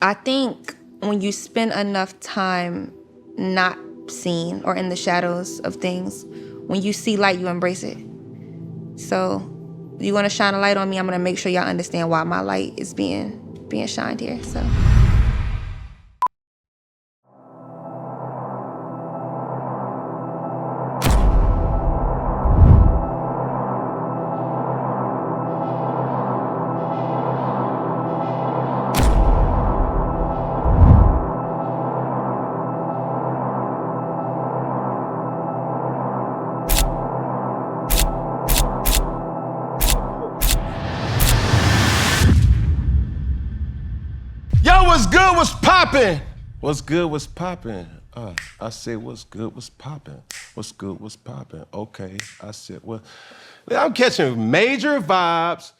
I think when you spend enough time not seen or in the shadows of things, when you see light, you embrace it. So you want to shine a light on me, I'm going to make sure y'all understand why my light is being shined here. So. Yo, what's good, what's poppin'? What's good, what's poppin'? I said, what's good, what's poppin'? What's good, what's poppin'? Okay, I said, well, I'm catching major vibes.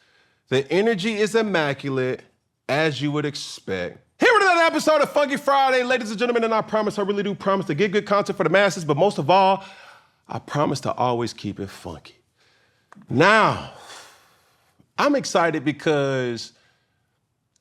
The energy is immaculate, as you would expect. Here with another episode of Funky Friday, ladies and gentlemen, and I promise, I really do promise to get good content for the masses, but most of all, I promise to always keep it funky. Now, I'm excited because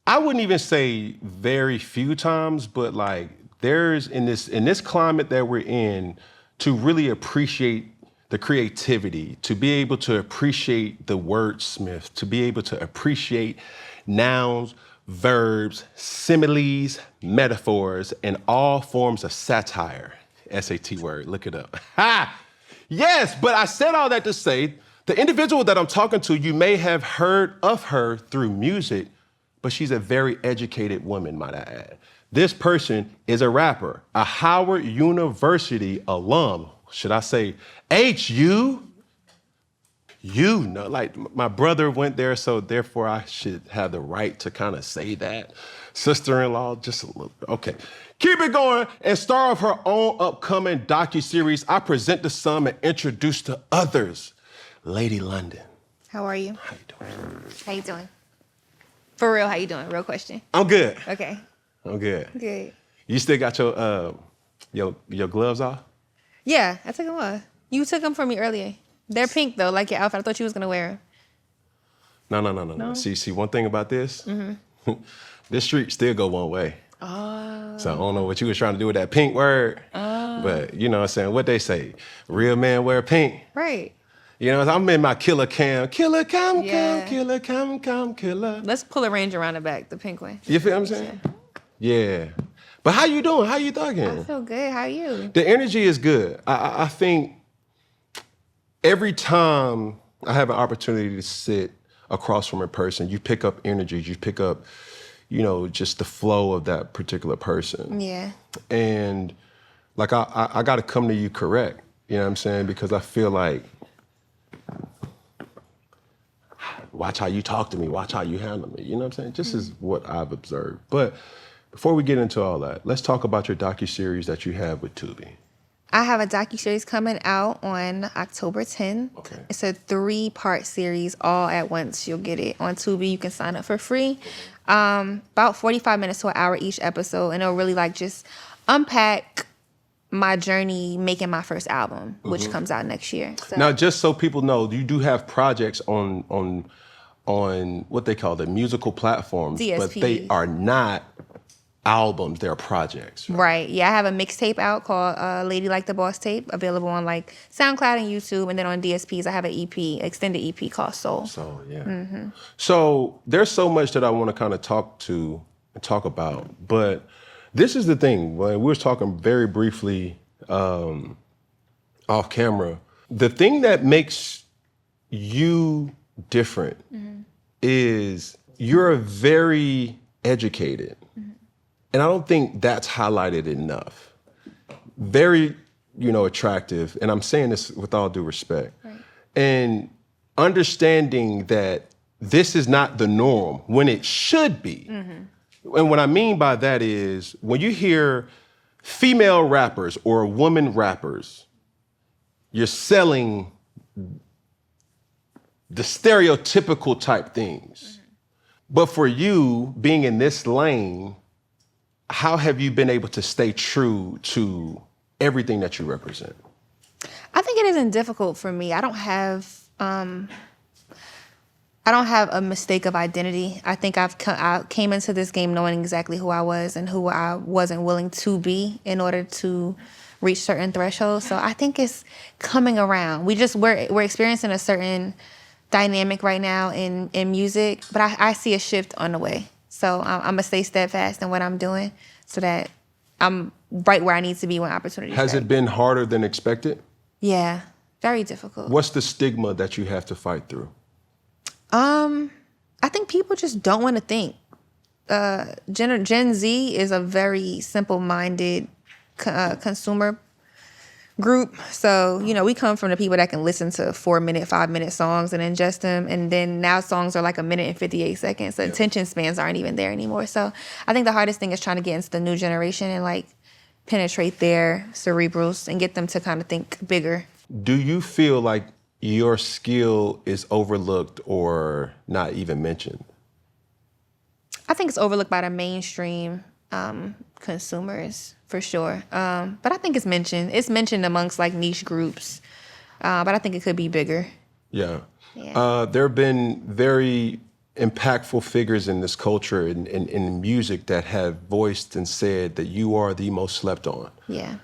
I wouldn't even say very few times, but like there's in this climate that we're in, to really appreciate the creativity, to be able to appreciate the wordsmith, to be able to appreciate nouns, verbs, similes, metaphors, and all forms of satire. SAT word, look it up. Ha! Yes, but I said all that to say, the individual that I'm talking to, you may have heard of her through music, but she's a very educated woman, might I add. This person is a rapper, a Howard University alum. Should I say HU? You know, like my brother went there, so therefore I should have the right to kind of say that. Sister-in-law, just a little bit. Okay, keep it going. And star of her own upcoming docuseries, I present to some and introduce to others, Lady London. How are you? How you doing? How you doing? For real, how you doing? Real question. I'm good. Okay. I'm good. Good. You still got your gloves off? Yeah, I took them off. You took them from me earlier. They're pink though, like your outfit. I thought you was gonna wear them. No. See, one thing about this, this street still go one way. Oh. So I don't know what you was trying to do with that pink word, but you know what I'm saying, what they say, real men wear pink. Right. You know, I'm in my killer cam, Yeah. killer cam, killer. Let's pull a range around the back, the pink one. You feel what I'm saying? Yeah. But how you doing? How you thugging? I feel good. How are you? The energy is good. I think every time I have an opportunity to sit across from a person, you pick up energy, you pick up, you know, just the flow of that particular person. Yeah. And like, I got to come to you correct, you know what I'm saying? Because I feel like, watch how you talk to me, watch how you handle me, you know what I'm saying? Just is what I've observed. But before we get into all that, let's talk about your docuseries that you have with Tubi. I have a docuseries coming out on October 10th. Okay. It's a 3-part series all at once. You'll get it on Tubi. You can sign up for free. About 45 minutes to an hour each episode, and it'll really like just unpack my journey making my first album, which comes out next year. So. Now, just so people know, you do have projects on what they call the musical platforms, DSPs. but they are not albums, they're projects. Right. Yeah, I have a mixtape out called Lady Like the Boss Tape, available on like SoundCloud and YouTube, and then on DSPs I have an EP, extended EP called Soul. So yeah. So there's so much that I want to kind of talk about, but this is the thing. When we were talking very briefly off camera, the thing that makes you different is you're very educated. And I don't think that's highlighted enough. Very, attractive. And I'm saying this with all due respect. Right. And understanding that this is not the norm when it should be. And what I mean by that is when you hear female rappers or woman rappers, you're selling the stereotypical type things. But for you being in this lane, how have you been able to stay true to everything that you represent? I think it isn't difficult for me. I don't have I don't have a mistake of identity. I think I came into this game knowing exactly who I was and who I wasn't willing to be in order to reach certain thresholds. So I think it's coming around. We're experiencing a certain dynamic right now in music, but I see a shift on the way. So I'm gonna stay steadfast in what I'm doing so that I'm right where I need to be when opportunities. Has it been harder than expected? Yeah, very difficult. What's the stigma that you have to fight through? I think people just don't want to think. Gen Z is a very simple-minded consumer group. So, we come from the people that can listen to 4-minute, 5-minute songs and ingest them. And then now songs are like 1 minute and 58 seconds. The attention spans aren't even there anymore. So I think the hardest thing is trying to get into the new generation and like penetrate their cerebrals and get them to kind of think bigger. Do you feel like your skill is overlooked or not even mentioned? I think it's overlooked by the mainstream consumers for sure. But I think it's mentioned. It's mentioned amongst like niche groups. But I think it could be bigger. Yeah. Yeah. There have been very impactful figures in this culture and in music that have voiced and said that you are the most slept on. Yeah.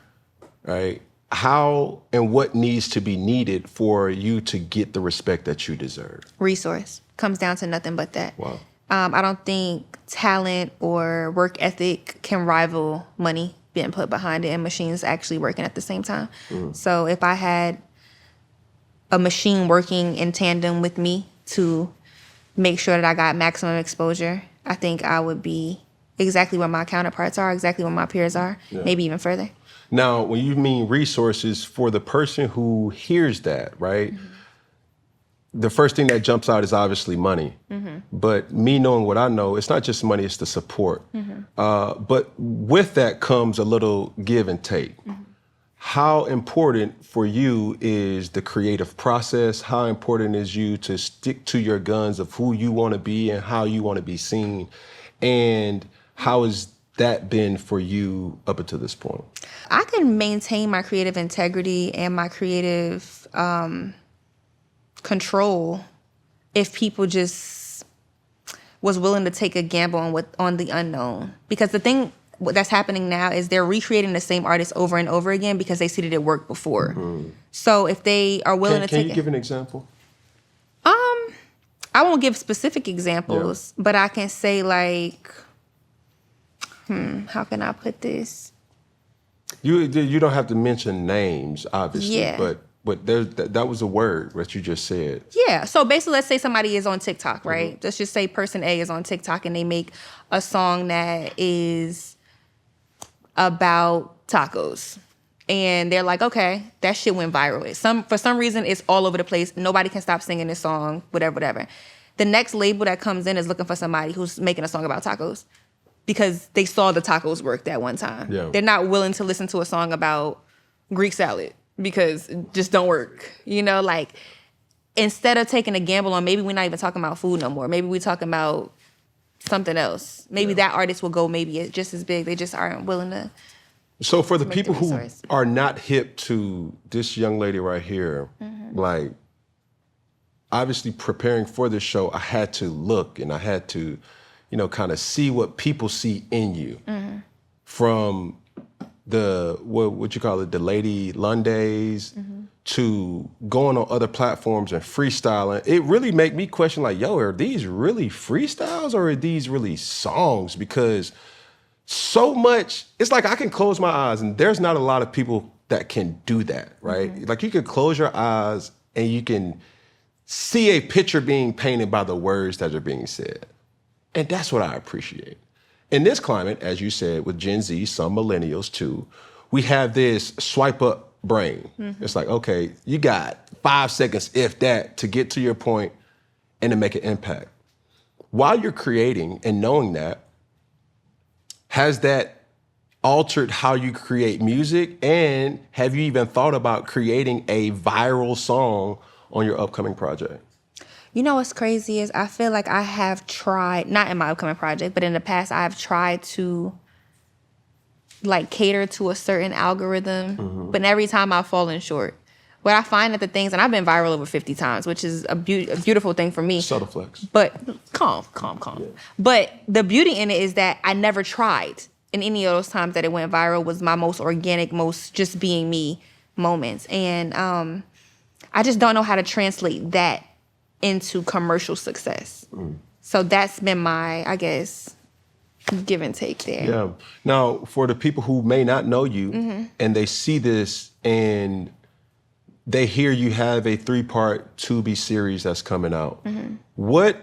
Right? How and what needs to be needed for you to get the respect that you deserve? Resource. Comes down to nothing but that. Wow. I don't think talent or work ethic can rival money being put behind it and machines actually working at the same time. So if I had a machine working in tandem with me to make sure that I got maximum exposure, I think I would be exactly where my counterparts are, exactly where my peers are, maybe even further. Now, when you mean resources, for the person who hears that, right? The first thing that jumps out is obviously money. But me knowing what I know, it's not just money, it's the support. But with that comes a little give and take. How important for you is the creative process? How important is you to stick to your guns of who you want to be and how you want to be seen? And how has that been for you up until this point? I can maintain my creative integrity and my creative control if people just was willing to take a gamble on the unknown. Because the thing that's happening now is they're recreating the same artist over and over again because they see that it worked before. So if they are willing to take Can you give an example? I won't give specific examples, but I can say like, how can I put this? You don't have to mention names, obviously, Yeah. but that was a word that you just said. Yeah. So basically, let's say somebody is on TikTok, right? Let's just say person A is on TikTok and they make a song that is about tacos. And they're like, okay, that shit went viral. For some reason, it's all over the place. Nobody can stop singing this song, whatever. The next label that comes in is looking for somebody who's making a song about tacos because they saw the tacos work that one time. Yeah. They're not willing to listen to a song about Greek salad because it just don't work. Like instead of taking a gamble on maybe we're not even talking about food no more. Maybe we're talking about something else. Maybe that artist will go maybe just as big. They just aren't willing to. So for the people who resource. are not hip to this young lady right here, like obviously preparing for this show, I had to look and I had to, kind of see what people see in you from the, what you call it, the Lady Lundays to going on other platforms and freestyling. It really made me question like, yo, are these really freestyles or are these really songs? Because so much, it's like I can close my eyes and there's not a lot of people that can do that, right? Like you can close your eyes and you can see a picture being painted by the words that are being said. And that's what I appreciate. In this climate, as you said, with Gen Z, some millennials too, we have this swipe up brain. It's like, okay, you got 5 seconds, if that, to get to your point and to make an impact. While you're creating and knowing that, has that altered how you create music? And have you even thought about creating a viral song on your upcoming project? What's crazy is I feel like I have tried, not in my upcoming project, but in the past I've tried to like cater to a certain algorithm, but every time I've fallen short. what I find at the things, and I've been viral over 50 times, which is a beautiful thing for me. Subtle flex. But calm. Yeah. But the beauty in it is that I never tried. And any of those times that it went viral was my most organic, most just being me moments. And I just don't know how to translate that into commercial success. So that's been my, I guess, give and take there. Yeah. Now, for the people who may not know you and they see this and they hear you have a 3-part Tubi series that's coming out. What,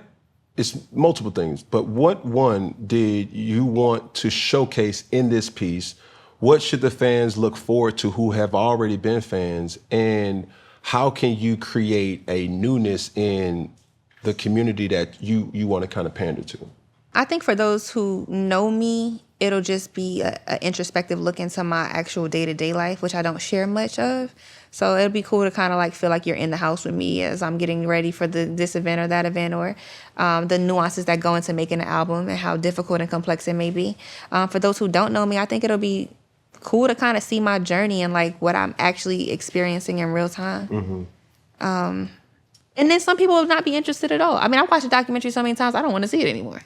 it's multiple things, but what one did you want to showcase in this piece? What should the fans look forward to who have already been fans? And how can you create a newness in the community that you want to kind of pander to? I think for those who know me, it'll just be an introspective look into my actual day-to-day life, which I don't share much of. So it'll be cool to kind of like feel like you're in the house with me as I'm getting ready for this event or that event, or the nuances that go into making an album and how difficult and complex it may be. For those who don't know me, I think it'll be cool to kind of see my journey and like what I'm actually experiencing in real time. And then some people will not be interested at all. I mean, I've watched a documentary so many times, I don't want to see it anymore.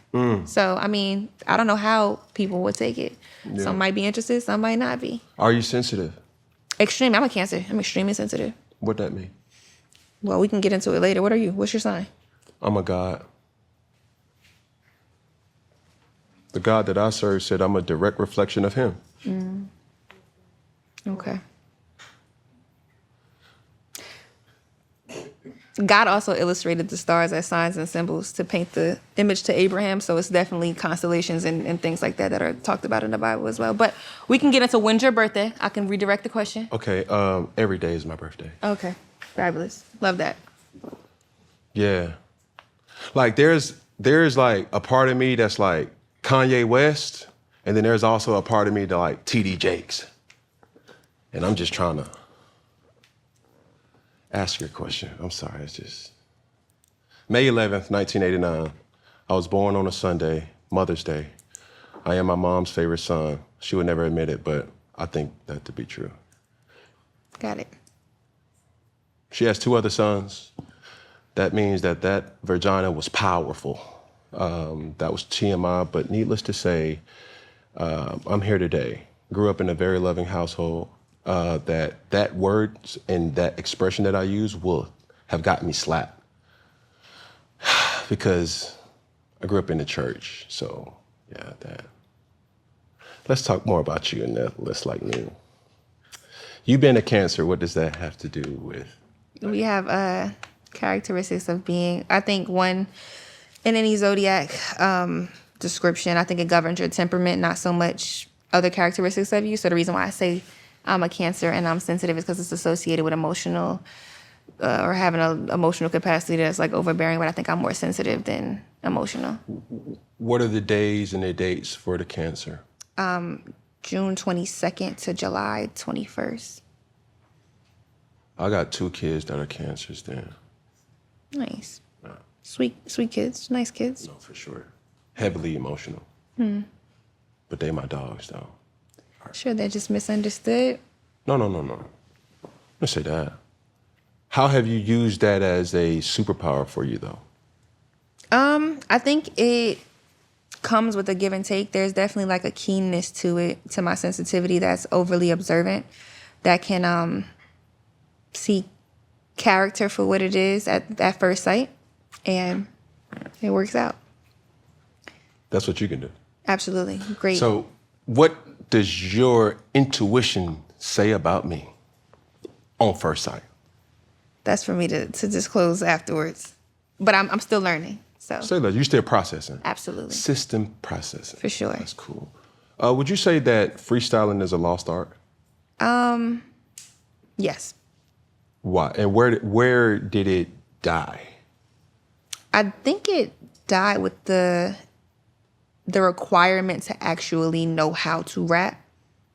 So, I mean, I don't know how people would take it. Yeah. Some might be interested, some might not be. Are you sensitive? Extreme. I'm a Cancer. I'm extremely sensitive. What that mean? Well, we can get into it later. What are you? What's your sign? I'm a God. The God that I serve said I'm a direct reflection of him. Okay. God also illustrated the stars as signs and symbols to paint the image to Abraham. So it's definitely constellations and things like that are talked about in the Bible as well. But we can get into when's your birthday. I can redirect the question. Okay, every day is my birthday. Okay. Fabulous. Love that. Yeah. Like there's like a part of me that's like Kanye West, and then there's also a part of me that like TD Jakes. And I'm just trying to ask you a question. I'm sorry, it's just... May 11th, 1989. I was born on a Sunday, Mother's Day. I am my mom's favorite son. She would never admit it, but I think that to be true. Got it. She has 2 other sons. That means that vagina was powerful. That was TMI, but needless to say, I'm here today. Grew up in a very loving household. That words and that expression that I use will have gotten me slapped because I grew up in the church. So yeah, that. Let's talk more about you in that list like new. You being a Cancer, what does that have to do with? We have characteristics of being, I think one, in any zodiac description, I think it governs your temperament, not so much other characteristics of you. So the reason why I say I'm a Cancer and I'm sensitive is because it's associated with emotional or having an emotional capacity that's like overbearing, but I think I'm more sensitive than emotional. What are the days and the dates for the Cancer? June 22nd to July 21st. I got 2 kids that are Cancers then. Nice. Sweet kids, nice kids. No, for sure. Heavily emotional. But they my dogs though. Sure, they're just misunderstood. No. Let's say that. How have you used that as a superpower for you, though? I think it comes with a give and take. There's definitely like a keenness to it, to my sensitivity that's overly observant, that can see character for what it is at first sight, and it works out. That's what you can do. Absolutely. Great. So what does your intuition say about me on first sight? That's for me to disclose afterwards. But I'm still learning. So Say that. You're still processing. absolutely. System processing. For sure. That's cool. Would you say that freestyling is a lost art? Yes. Why? And where did it die? I think it died with the requirement to actually know how to rap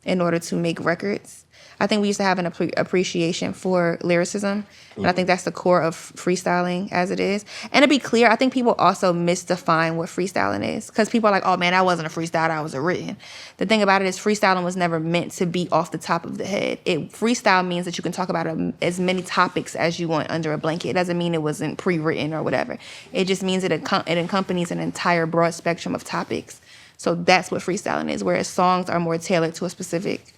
in order to make records. I think we used to have an appreciation for lyricism, and I think that's the core of freestyling as it is. And to be clear, I think people also misdefine what freestyling is, because people are like, oh man, that wasn't a freestyle, that was a written. The thing about it is freestyling was never meant to be off the top of the head. Freestyle means that you can talk about as many topics as you want under a blanket. It doesn't mean it wasn't pre-written or whatever. It just means it accompanies an entire broad spectrum of topics. So that's what freestyling is, whereas songs are more tailored to a specific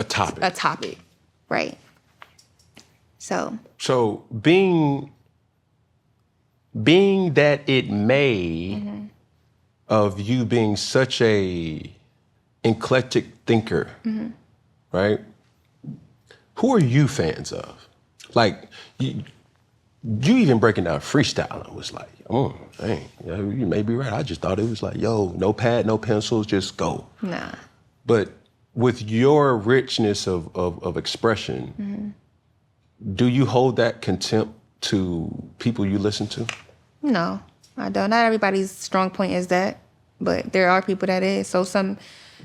topic, right? So being that it may of you being such a eclectic thinker, right? Who are you fans of? Like you even breaking down freestyling was like, oh, dang, you may be right. I just thought it was like, yo, no pad, no pencils, just go. Nah. But with your richness of expression, do you hold that contempt to people you listen to? No, I don't. Not everybody's strong point is that, but there are people that is. So some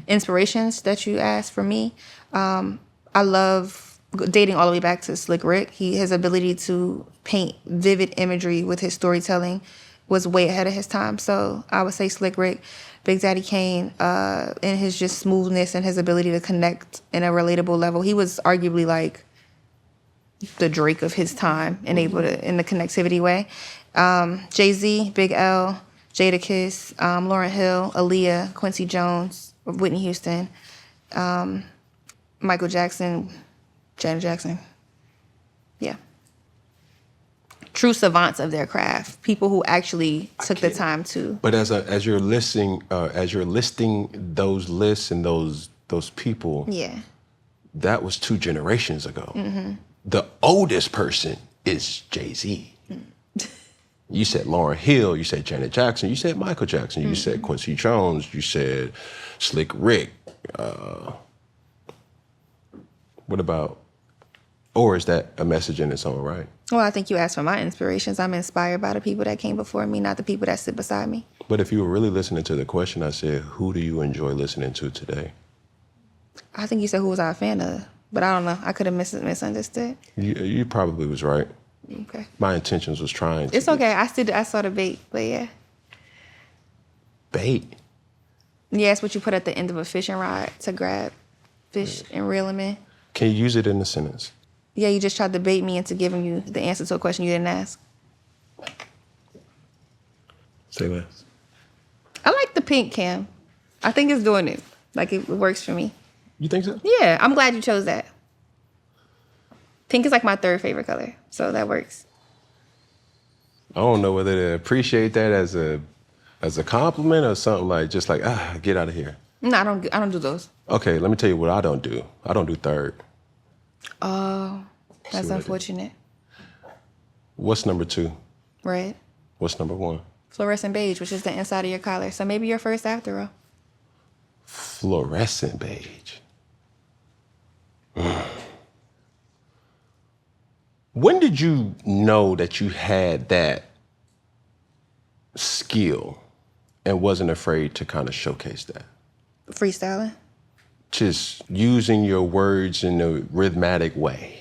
inspirations that you asked for me, I love dating all the way back to Slick Rick. His ability to paint vivid imagery with his storytelling was way ahead of his time. So I would say Slick Rick. Big Daddy Kane, and his just smoothness and his ability to connect in a relatable level. He was arguably like the Drake of his time and able to, in the connectivity way. Jay-Z, Big L, Jadakiss, Lauryn Hill, Aaliyah, Quincy Jones, Whitney Houston, Michael Jackson, Janet Jackson. Yeah. True savants of their craft, people who actually took the time to. But as you're listing those lists and those people, yeah, that was 2 generations ago. The oldest person is Jay-Z. You said Lauryn Hill, you said Janet Jackson, you said Michael Jackson, you said Quincy Jones, you said Slick Rick. What about, or is that a message in its own right? Well, I think you asked for my inspirations. I'm inspired by the people that came before me, not the people that sit beside me. But if you were really listening to the question, I said, who do you enjoy listening to today? I think you said who was I a fan of, but I don't know. I could have misunderstood. You probably was right. Okay. My intentions was trying to. It's okay. I saw the bait, but yeah. Bait? Yeah, it's what you put at the end of a fishing rod to grab fish and reel them in. Can you use it in a sentence? Yeah, you just tried to bait me into giving you the answer to a question you didn't ask. Say less. I like the pink, Cam. I think it's doing it. Like, it works for me. You think so? Yeah, I'm glad you chose that. Pink is like my 3rd favorite color, so that works. I don't know whether to appreciate that as a compliment or something like, just like, get out of here. No, I don't do those. Okay, let me tell you what I don't do. I don't do 3rd. Oh, that's unfortunate. What's number 2? Red. What's number 1? Fluorescent beige, which is the inside of your collar. So maybe you're first after all. Fluorescent beige. When did you know that you had that skill and wasn't afraid to kind of showcase that? Freestyling. Just using your words in a rhythmic way.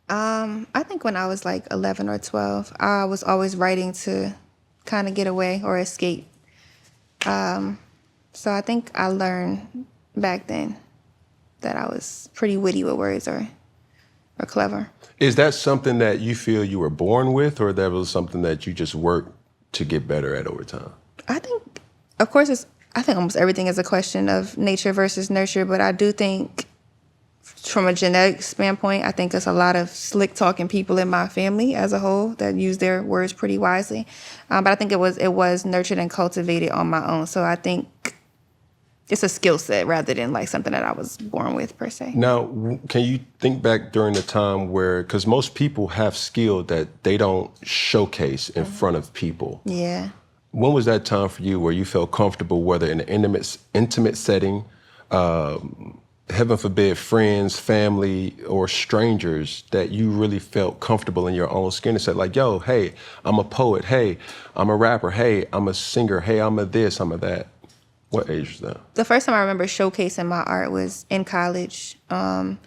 I think when I was like 11 or 12, I was always writing to kind of get away or escape. So I think I learned back then that I was pretty witty with words or clever. Is that something that you feel you were born with, or that was something that you just worked to get better at over time? I think, of course, I think almost everything is a question of nature versus nurture, but I do think from a genetic standpoint, I think there's a lot of slick talking people in my family as a whole that use their words pretty wisely. But I think it was nurtured and cultivated on my own. So I think it's a skill set rather than like something that I was born with per se. Now, can you think back during the time where, because most people have skill that they don't showcase in front of people. Yeah. When was that time for you where you felt comfortable, whether in an intimate setting, heaven forbid, friends, family, or strangers, that you really felt comfortable in your own skin and said like, yo, hey, I'm a poet. Hey, I'm a rapper. Hey, I'm a singer. Hey, I'm a this, I'm a that. What age was that? The first time I remember showcasing my art was in college. And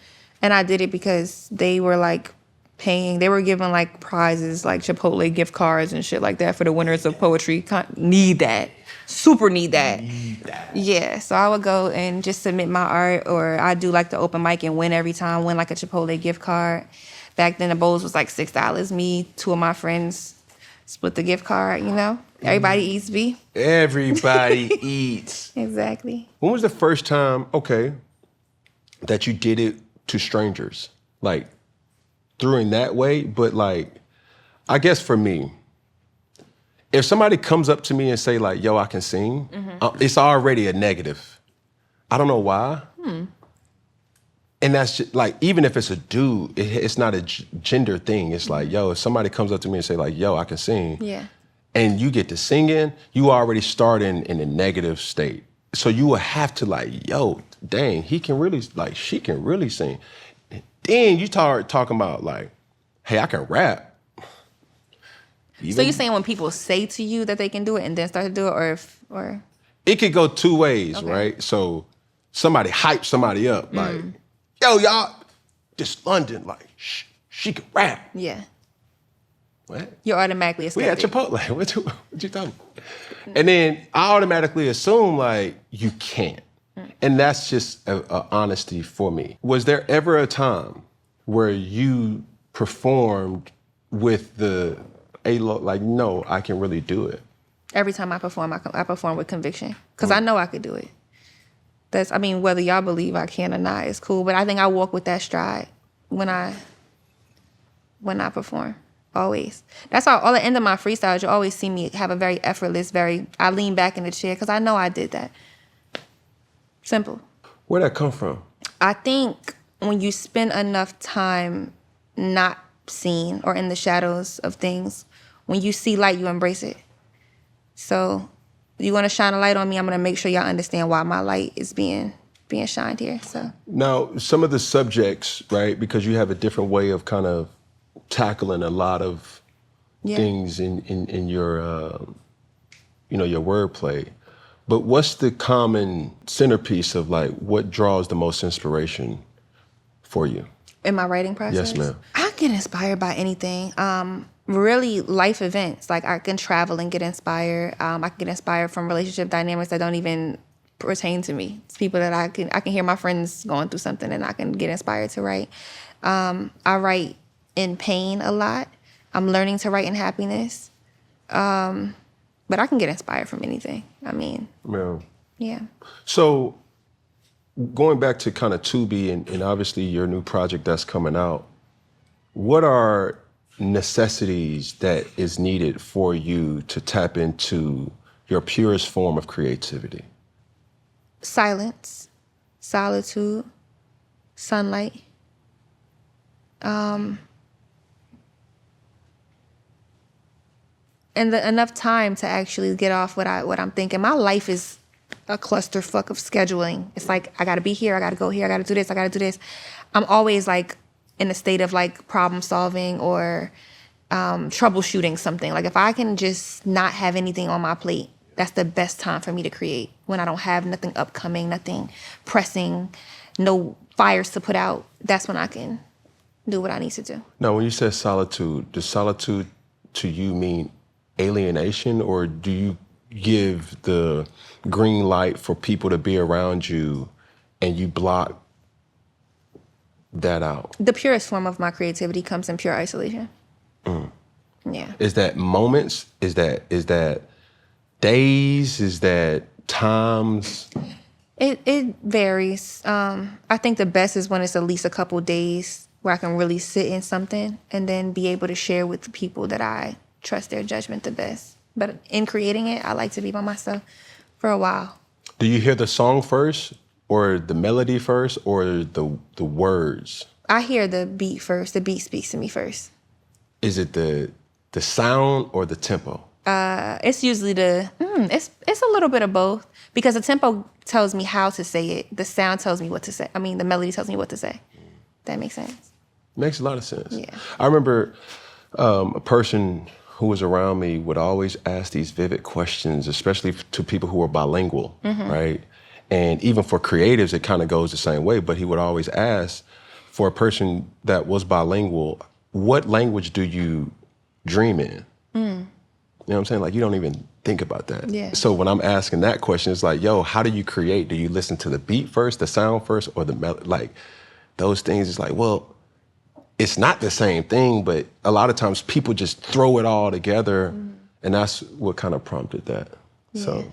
I did it because they were like they were giving like prizes, like Chipotle gift cards and shit like that for the winners of poetry. Need that. Super need that. Yeah, so I would go and just submit my art, or I do like the open mic and win every time, win like a Chipotle gift card. Back then the bowls was like $6. Me, two of my friends split the gift card, you know? Everybody eats B. Everybody eats. Exactly. When was the first time, that you did it to strangers? Like, through in that way, but like, I guess for me, if somebody comes up to me and say like, yo, I can sing, it's already a negative. I don't know why. And that's just, like, even if it's a dude, it's not a gender thing. It's like, yo, if somebody comes up to me and say like, yo, I can sing. Yeah. And you get to singing, you already start in a negative state. So you will have to like, yo, dang, he can really, like, she can really sing. Then you start talking about like, hey, I can rap. So you're saying when people say to you that they can do it and then start to do it, or? It could go two ways, right? So somebody hype somebody up, like, yo, y'all, this London, like, she can rap. Yeah. What? You're automatically a We at skeptic. Chipotle. What you talking about? And then I automatically assume like you can't. And that's just a honesty for me. Was there ever a time where you performed with like, no, I can really do it? Every time I perform with conviction. Because I know I could do it. Whether y'all believe I can or not, it's cool. But I think I walk with that stride when I perform. Always. That's why all the end of my freestyles, you always see me have a very effortless, I lean back in the chair because I know I did that. Simple. Where'd that come from? I think when you spend enough time not seen or in the shadows of things, when you see light, you embrace it. So you want to shine a light on me, I'm going to make sure y'all understand why my light is being shined here. So now, some of the subjects, right, because you have a different way of kind of tackling a lot of things in your, your wordplay. But what's the common centerpiece of like what draws the most inspiration for you? In my writing process? Yes, ma'am. I get inspired by anything. Really life events. Like I can travel and get inspired. I can get inspired from relationship dynamics that don't even pertain to me. It's people that I can hear my friends going through something and I can get inspired to write. I write in pain a lot. I'm learning to write in happiness. But I can get inspired from anything. Yeah. So going back to kind of Tubi and obviously your new project that's coming out, what are necessities that is needed for you to tap into your purest form of creativity? Silence, solitude, sunlight. And enough time to actually get off what I'm thinking. My life is a clusterfuck of scheduling. It's like, I gotta be here, I gotta go here, I gotta do this, I gotta do this. I'm always like in a state of like problem solving or troubleshooting something. Like if I can just not have anything on my plate, that's the best time for me to create. When I don't have nothing upcoming, nothing pressing, no fires to put out, that's when I can do what I need to do. Now, when you said solitude, does solitude to you mean alienation, or do you give the green light for people to be around you and you block that out? The purest form of my creativity comes in pure isolation. Yeah. Is that moments? Is that days? Is that times? It varies. I think the best is when it's at least a couple days where I can really sit in something and then be able to share with the people that I trust their judgment the best. But in creating it, I like to be by myself for a while. Do you hear the song first, or the melody first, or the words? I hear the beat first. The beat speaks to me first. Is it the sound or the tempo? It's usually it's a little bit of both, because the tempo tells me how to say it. The sound tells me what to say. The melody tells me what to say. That makes sense. Makes a lot of sense. Yeah. I remember a person who was around me would always ask these vivid questions, especially to people who are bilingual, right? And even for creatives, it kind of goes the same way, but he would always ask for a person that was bilingual, what language do you dream in? You know what I'm saying? Like, you don't even think about that. Yeah. So when I'm asking that question, it's like, yo, how do you create? Do you listen to the beat first, the sound first, or the melody? Like, those things, it's like, well, it's not the same thing, but a lot of times people just throw it all together, and that's what kind of prompted that. Yeah. So,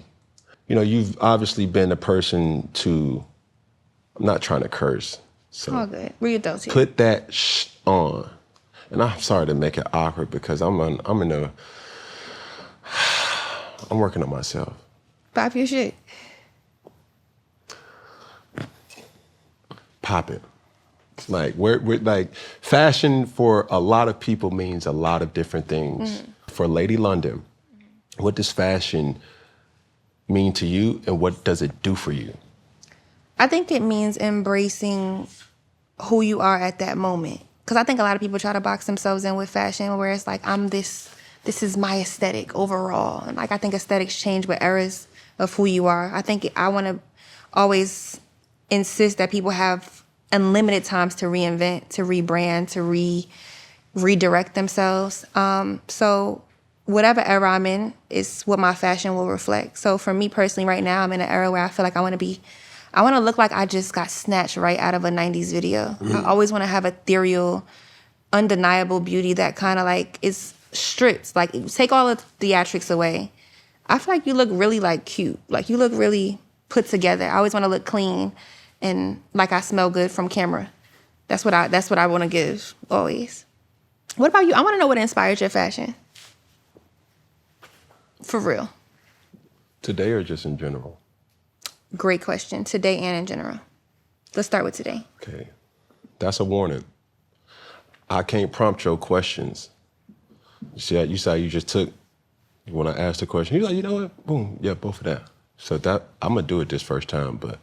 you know, you've obviously been a person to, I'm not trying to curse, so All good. Read those here. put that on. And I'm sorry to make it awkward because I'm working on myself. Pop your shit. Pop it. Like we're like fashion for a lot of people means a lot of different things. For Lady London, what does fashion mean to you, and what does it do for you? I think it means embracing who you are at that moment. Because I think a lot of people try to box themselves in with fashion where it's like, I'm this is my aesthetic overall. And like, I think aesthetics change with eras of who you are. I think I want to always insist that people have unlimited times to reinvent, to rebrand, to redirect themselves. So whatever era I'm in is what my fashion will reflect. So for me personally right now, I'm in an era where I feel like I want to look like I just got snatched right out of a 90s video. I always want to have ethereal, undeniable beauty that kind of like is stripped. Like, take all the theatrics away. I feel like you look really like cute. Like, you look really put together. I always want to look clean and like I smell good from camera. That's what I want to give always. What about you? I want to know what inspired your fashion. For real. Today or just in general? Great question. Today and in general. Let's start with today. Okay. That's a warning. I can't prompt your questions. You see, you saw you just took, when I asked the question, you're like, you know what? Boom. Yeah, both of that. So that, I'm going to do it this first time, but.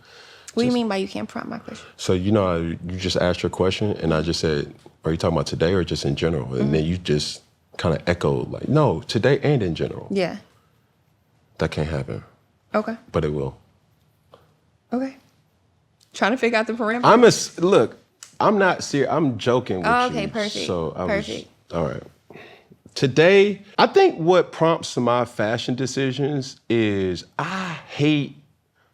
What do you mean by you can't prompt my question? So, you know, you just asked your question, and I just said, are you talking about today or just in general? And then you just kind of echoed, like, no, today and in general. Yeah. That can't happen. Okay. But it will. Okay. Trying to figure out the parameters. Look, I'm not serious. I'm joking with you. Okay, perfect. So Perfect. All right. Today, I think what prompts my fashion decisions is I hate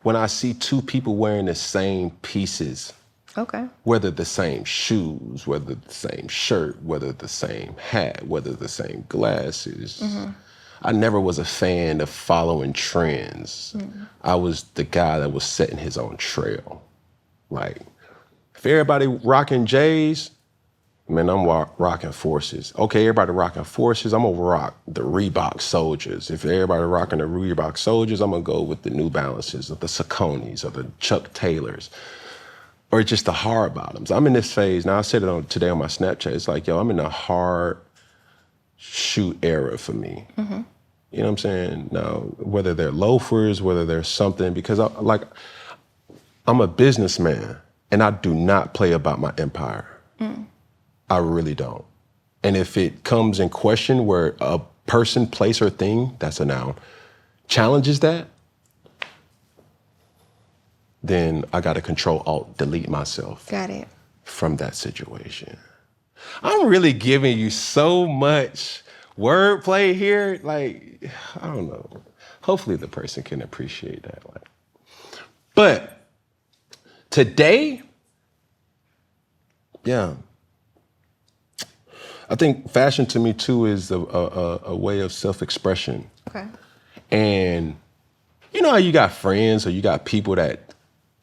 when I see two people wearing the same pieces. Okay. Whether the same shoes, whether the same shirt, whether the same hat, whether the same glasses. I never was a fan of following trends. I was the guy that was setting his own trail. Like, if everybody rocking J's, man, I'm rocking Forces. Okay, everybody rocking Forces, I'm gonna rock the Reebok Soldiers. If everybody rocking the Reebok Soldiers, I'm gonna go with the New Balances or the Sauconys or the Chuck Taylors or just the hard bottoms. I'm in this phase, now I said it today on my Snapchat, it's like, yo, I'm in a hard shoe era for me. You know what I'm saying? Now, whether they're loafers, whether they're something, because I'm a businessman and I do not play about my empire. I really don't. And if it comes in question where a person, place, or thing, that's a noun, challenges that, then I got to Control Alt delete myself. Got it. From that situation. I'm really giving you so much wordplay here. Like, I don't know. Hopefully the person can appreciate that. But today, yeah. I think fashion to me too is a way of self-expression. Okay. And you know how you got friends or you got people that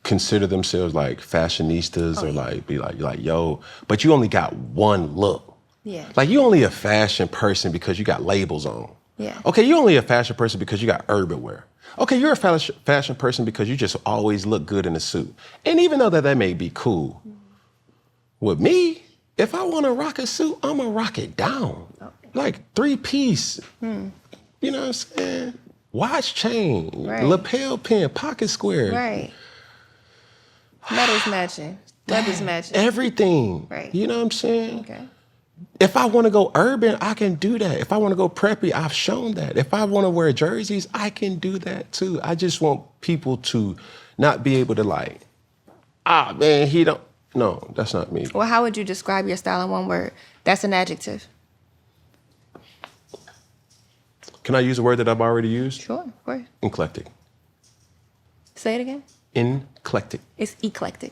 consider themselves like fashionistas or like be like, yo, but you only got one look. Yeah. Like you only a fashion person because you got labels on. Yeah. Okay, you only a fashion person because you got urban wear. Okay, you're a fashion person because you just always look good in a suit. And even though that may be cool, with me, if I want to rock a suit, I'm going to rock it down. Like 3-piece. You know what I'm saying? Watch chain, lapel pin, pocket square. Right. Metals matching. Leathers matching. Everything. Right. You know what I'm saying? Okay. If I want to go urban, I can do that. If I want to go preppy, I've shown that. If I want to wear jerseys, I can do that too. I just want people to not be able to like, man, he don't. No, that's not me. Well, how would you describe your style in one word? That's an adjective. Can I use a word that I've already used? Sure, of course. Eclectic. Say it again. Eclectic. It's eclectic.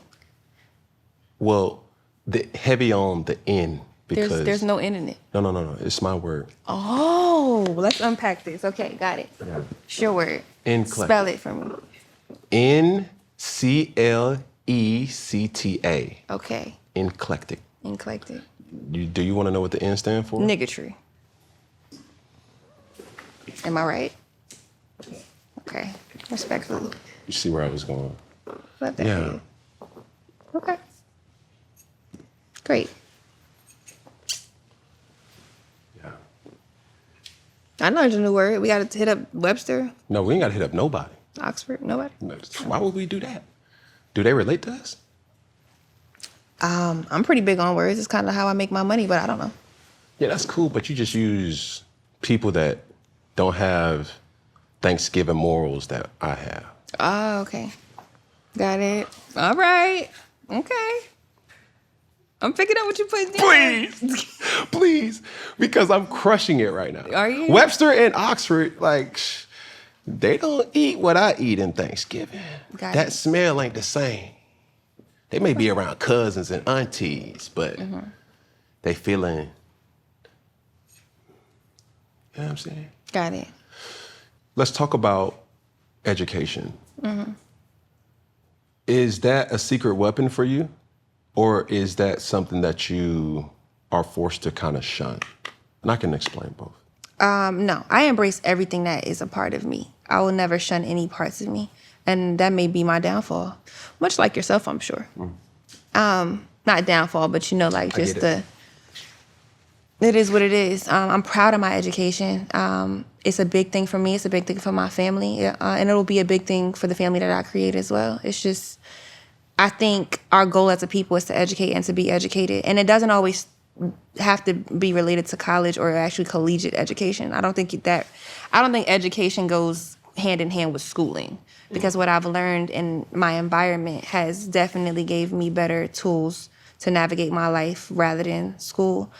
Well, the heavy on the N because There's no N in it. No. It's my word. Oh, let's unpack this. Okay, got it. Yeah. Sure word. Eclectic. Spell it for me. Nclecta. Okay. Eclectic. Eclectic. Do you want to know what the N stand for? Niggatry. Am I right? Okay. Respectfully. You see where I was going? Love that. Yeah. For you. Okay. Great. Yeah. I learned a new word. We got to hit up Webster, No, we ain't got to hit up nobody. Oxford. Nobody. Why would we do that? Do they relate to us? I'm pretty big on words. It's kind of how I make my money, but I don't know. Yeah, that's cool, but you just use people that don't have Thanksgiving morals that I have. Oh, okay. Got it. All right. Okay. I'm picking up what you're putting down. Please, because I'm crushing it right now. Are you? Webster and Oxford, like, they don't eat what I eat in Thanksgiving. Got That it. smell ain't the same. They may be around cousins and aunties, but they feeling, you know what I'm saying? Got it. Let's talk about education. Is that a secret weapon for you? Or is that something that you are forced to kind of shun? And I can explain both. No, I embrace everything that is a part of me. I will never shun any parts of me. And that may be my downfall. Much like yourself, I'm sure. Not downfall, but like just it is what it is. I'm proud of my education. It's a big thing for me. It's a big thing for my family. And it'll be a big thing for the family that I create as well. It's just, I think our goal as a people is to educate and to be educated. And it doesn't always have to be related to college or actually collegiate education. I don't think education goes hand in hand with schooling, because what I've learned in my environment has definitely gave me better tools to navigate my life rather than school.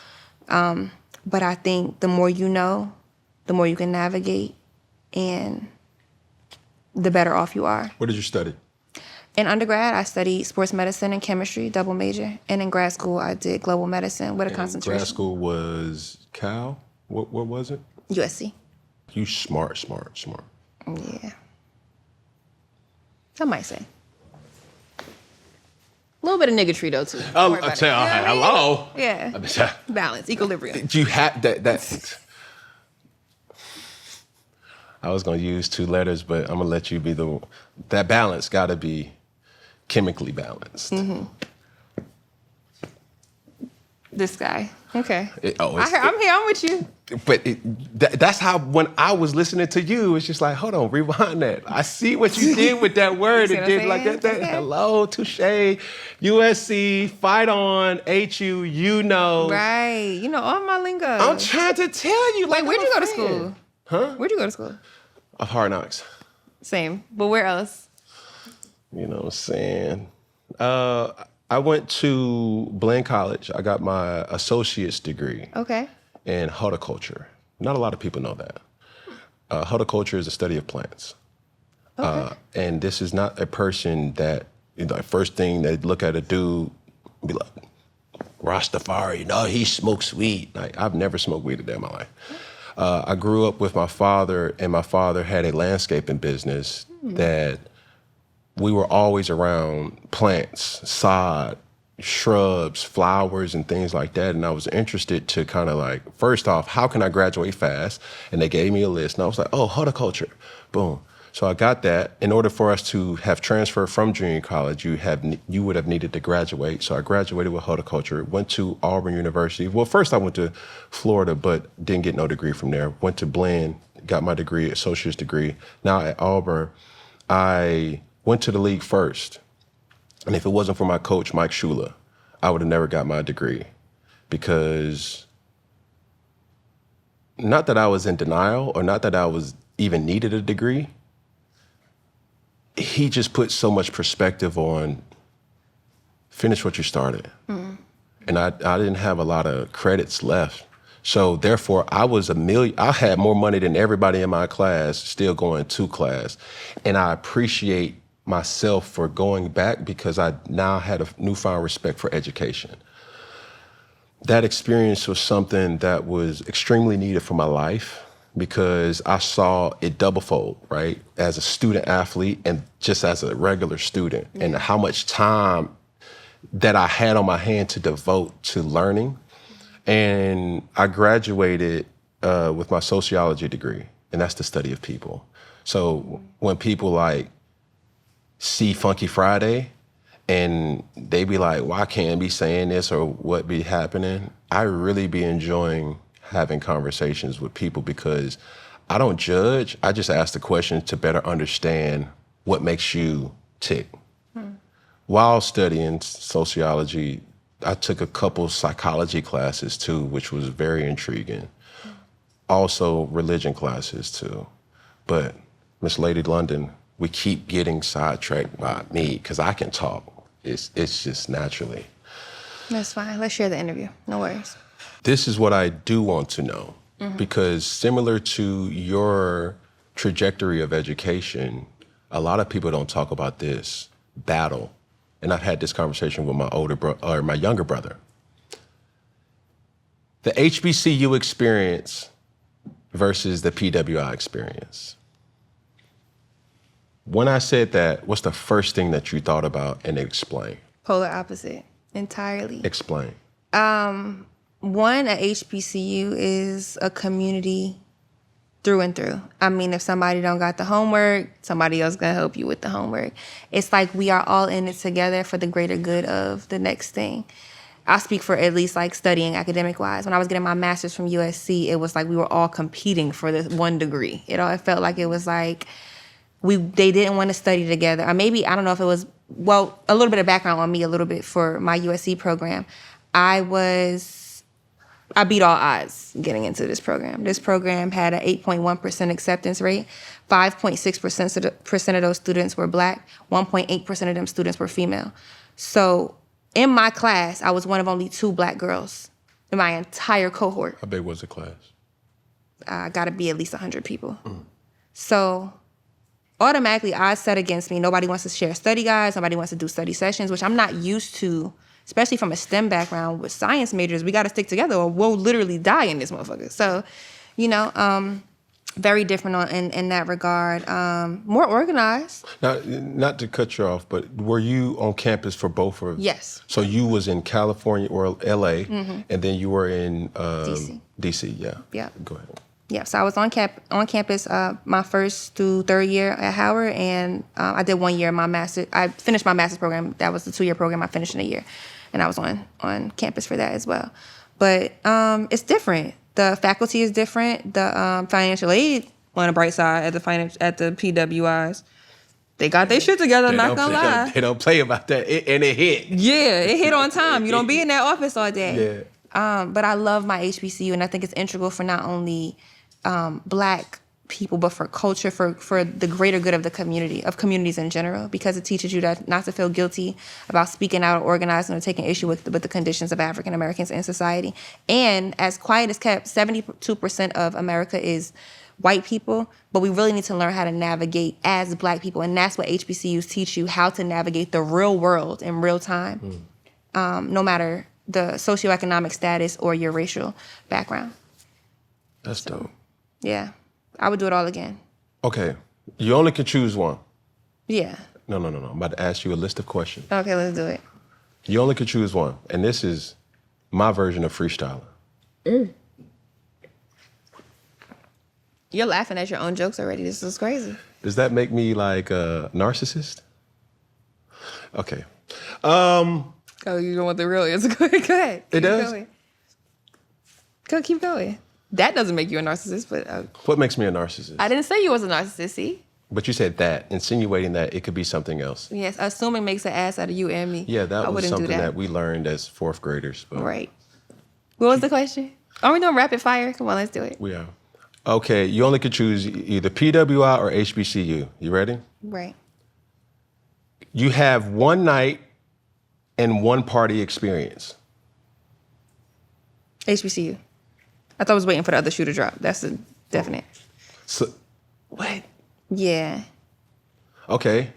But I think the more you know, the more you can navigate, and the better off you are. What did you study? In undergrad, I studied sports medicine and chemistry, double major. And in grad school, I did global medicine with a concentration. Grad school was Cal? What was it? USC. You smart. Yeah. I might say. A little bit of niggatry, though, too. Don't worry about it. Hello? Yeah. Balance, equilibrium. You had that. I was going to use 2 letters, but I'm going to let you be that balance got to be chemically balanced. This guy. Okay. I'm here. I'm with you. But that's how, when I was listening to you, it's just like, hold on, rewind that. I see what you did with that word. You see It what did I'm like that. saying? Okay. Hello, touche, USC, fight on, HU, Right. All my lingo. I'm trying to tell you. Wait, where'd I'm you a go to fan. school? Huh? Where'd you go to school? Of Hard Knocks. Same. But where else? You know what I'm saying? I went to Blaine College. I got my associate's degree Okay. in horticulture. Not a lot of people know that. Horticulture is the study of plants. Okay. And this is not a person that, first thing they look at a dude, be like, Rastafari, no, he smokes weed. Like, I've never smoked weed a day in my life. I grew up with my father, and my father had a landscaping business that we were always around plants, sod, shrubs, flowers, and things like that. And I was interested to kind of like, first off, how can I graduate fast? And they gave me a list, and I was like, oh, horticulture, boom. So I got that. In order for us to have transferred from junior college, you would have needed to graduate. So I graduated with horticulture, went to Auburn University. Well, first I went to Florida, but didn't get no degree from there. Went to Blaine, got my degree, associate's degree. Now at Auburn, I went to the league first. And if it wasn't for my coach, Mike Shula, I would have never got my degree, because not that I was in denial or not that I was even needed a degree. He just put so much perspective on finish what you started. And I didn't have a lot of credits left. So therefore, I had more money than everybody in my class still going to class. And I appreciate myself for going back because I now had a newfound respect for education. That experience was something that was extremely needed for my life because I saw it doublefold, right? As a student athlete and just as a regular student, and how much time that I had on my hand to devote to learning. And I graduated with my sociology degree, and that's the study of people. So when people like see Funky Friday and they be like, why can't I be saying this or what be happening? I really be enjoying having conversations with people because I don't judge. I just ask the questions to better understand what makes you tick. While studying sociology, I took a couple psychology classes too, which was very intriguing. Also religion classes too. But Miss Lady London, we keep getting sidetracked by me because I can talk. It's just naturally. That's fine. Let's share the interview. No worries. This is what I do want to know because similar to your trajectory of education, a lot of people don't talk about this battle. And I've had this conversation with my younger brother. The HBCU experience versus the PWI experience. When I said that, what's the first thing that you thought about and explain? Polar opposite, entirely. Explain. One, a HBCU is a community through and through. I mean, if somebody don't got the homework, somebody else gonna help you with the homework. It's like we are all in it together for the greater good of the next thing. I'll speak for at least like studying academic-wise. When I was getting my master's from USC, it was like we were all competing for this one degree. It felt like it was like they didn't want to study together. Or maybe, I don't know if it was, well, a little bit of background on me a little bit for my USC program. I beat all odds getting into this program. This program had an 8.1% acceptance rate. 5.6% of those students were Black. 1.8% of them students were female. So in my class, I was one of only 2 Black girls in my entire cohort. How big was the class? I got to be at least 100 people. So automatically, odds set against me. Nobody wants to share study guides. Nobody wants to do study sessions, which I'm not used to. Especially from a STEM background with science majors, we got to stick together or we'll literally die in this motherfucker. So, very different in that regard. More organized. Now, not to cut you off, but were you on campus for both of? Yes. So you was in California or LA, and then you were in DC. DC, yeah. Yeah. Go ahead. Yeah, so I was on campus my first through third year at Howard, and I did 1 year of my master. I finished my master's program. That was the 2-year program. I finished in a year, and I was on campus for that as well. But it's different. The faculty is different. The financial aid, on the bright side, at the PWIs, they got their shit together. Not gonna lie, they don't play about that, and it hit. Yeah, it hit on time. You don't be in that office all day. Yeah. But I love my HBCU, and I think it's integral for not only Black people, but for culture, for the greater good of the community, of communities in general, because it teaches you not to feel guilty about speaking out or organizing or taking issue with the conditions of African Americans in society. And as quiet as kept, 72% of America is white people, but we really need to learn how to navigate as Black people, and that's what HBCUs teach you, how to navigate the real world in real time, no matter the socioeconomic status or your racial background. That's dope. Yeah. I would do it all again. Okay. You only can choose one. Yeah. No. I'm about to ask you a list of questions. Okay, let's do it. You only can choose one. And this is my version of freestyling. You're laughing at your own jokes already. This is crazy. Does that make me like a narcissist? Okay. Oh, you don't want the real answer? Go ahead. It does? Keep going. That doesn't make you a narcissist, but... What makes me a narcissist? I didn't say you was a narcissist, see? But you said that, insinuating that it could be something else. Yes, assuming makes an ass out of you and me. Yeah, that I was wouldn't do something that we learned as fourth graders. But right. What was the question? Are we doing rapid fire? Come on, let's do it. We are. Okay, you only could choose either PWI or HBCU. You ready? Right. You have one night and one party experience. HBCU. I thought I was waiting for the other shoe to drop. That's a definite. So, what? Yeah. Okay.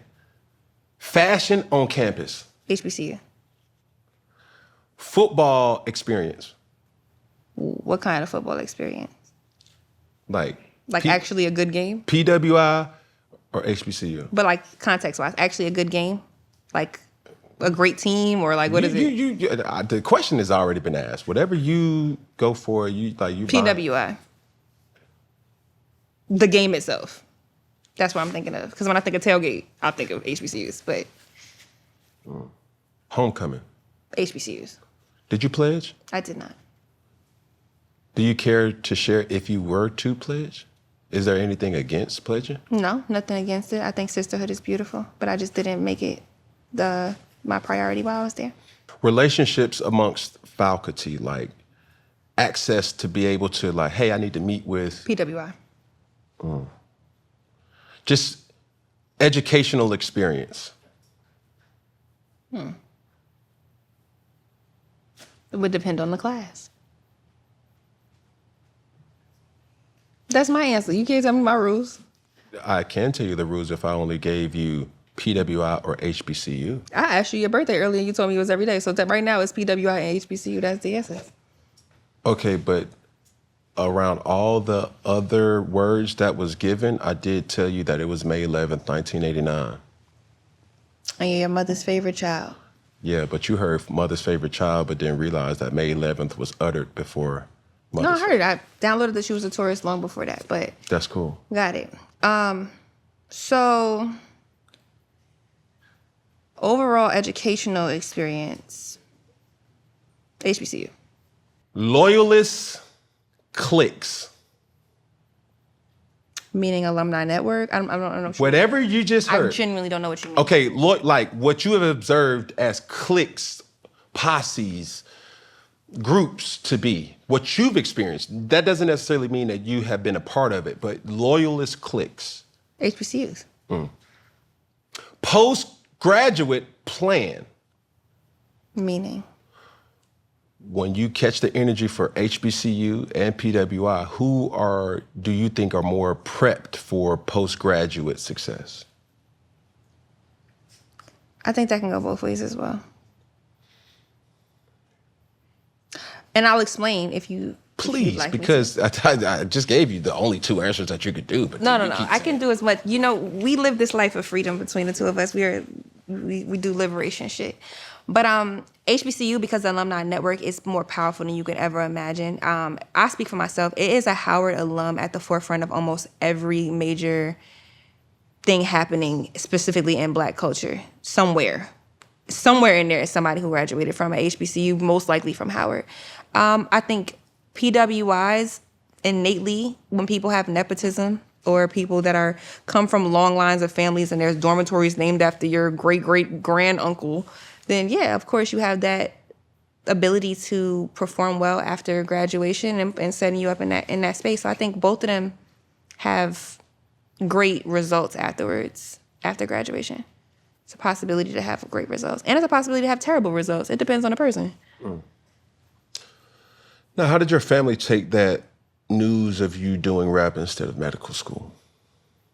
Fashion on campus. HBCU. Football experience. What kind of football experience? Like Actually a good game? PWI or HBCU? But like context-wise, actually a good game? Like a great team or like what is it? The question has already been asked. Whatever you go for, you PWI. The game itself. That's what I'm thinking of. Because when I think of tailgate, I think of HBCUs, but Homecoming. HBCUs. Did you pledge? I did not. Do you care to share if you were to pledge? Is there anything against pledging? No, nothing against it. I think sisterhood is beautiful, but I just didn't make it my priority while I was there. Relationships amongst faculty, like access to be able to like, hey, I need to meet with PWI. Just educational experience. It would depend on the class. That's my answer. You can't tell me my rules. I can tell you the rules if I only gave you PWI or HBCU. I asked you your birthday earlier and you told me it was every day. So right now it's PWI and HBCU. That's the answer. Okay, but around all the other words that was given, I did tell you that it was May 11th, 1989. And you're your mother's favorite child. Yeah, but you heard mother's favorite child, but didn't realize that May 11th was uttered before Mother's No, I heard it. I downloaded that she was a tourist long before that, but That's cool. got it. So overall educational experience, HBCU. Loyalist cliques. Meaning alumni network? I don't know. Whatever you just heard. I genuinely don't know what you mean. Okay, like what you have observed as cliques, posses, groups to be, what you've experienced, that doesn't necessarily mean that you have been a part of it, but loyalist cliques. HBCUs. Postgraduate plan. Meaning? When you catch the energy for HBCU and PWI, do you think are more prepped for postgraduate success? I think that can go both ways as well. And I'll explain if you Please, like because I just gave you the only two answers that you could do. But No. I can do as much. You know, we live this life of freedom between the two of us. We do liberation shit. But HBCU, because the alumni network is more powerful than you could ever imagine. I speak for myself. It is a Howard alum at the forefront of almost every major thing happening, specifically in Black culture. Somewhere in there is somebody who graduated from an HBCU, most likely from Howard. I think PWIs innately, when people have nepotism or people that come from long lines of families and there's dormitories named after your great-great-granduncle, then yeah, of course you have that ability to perform well after graduation and setting you up in that space. So I think both of them have great results afterwards, after graduation. It's a possibility to have great results. And it's a possibility to have terrible results. It depends on the person. Now, how did your family take that news of you doing rap instead of medical school?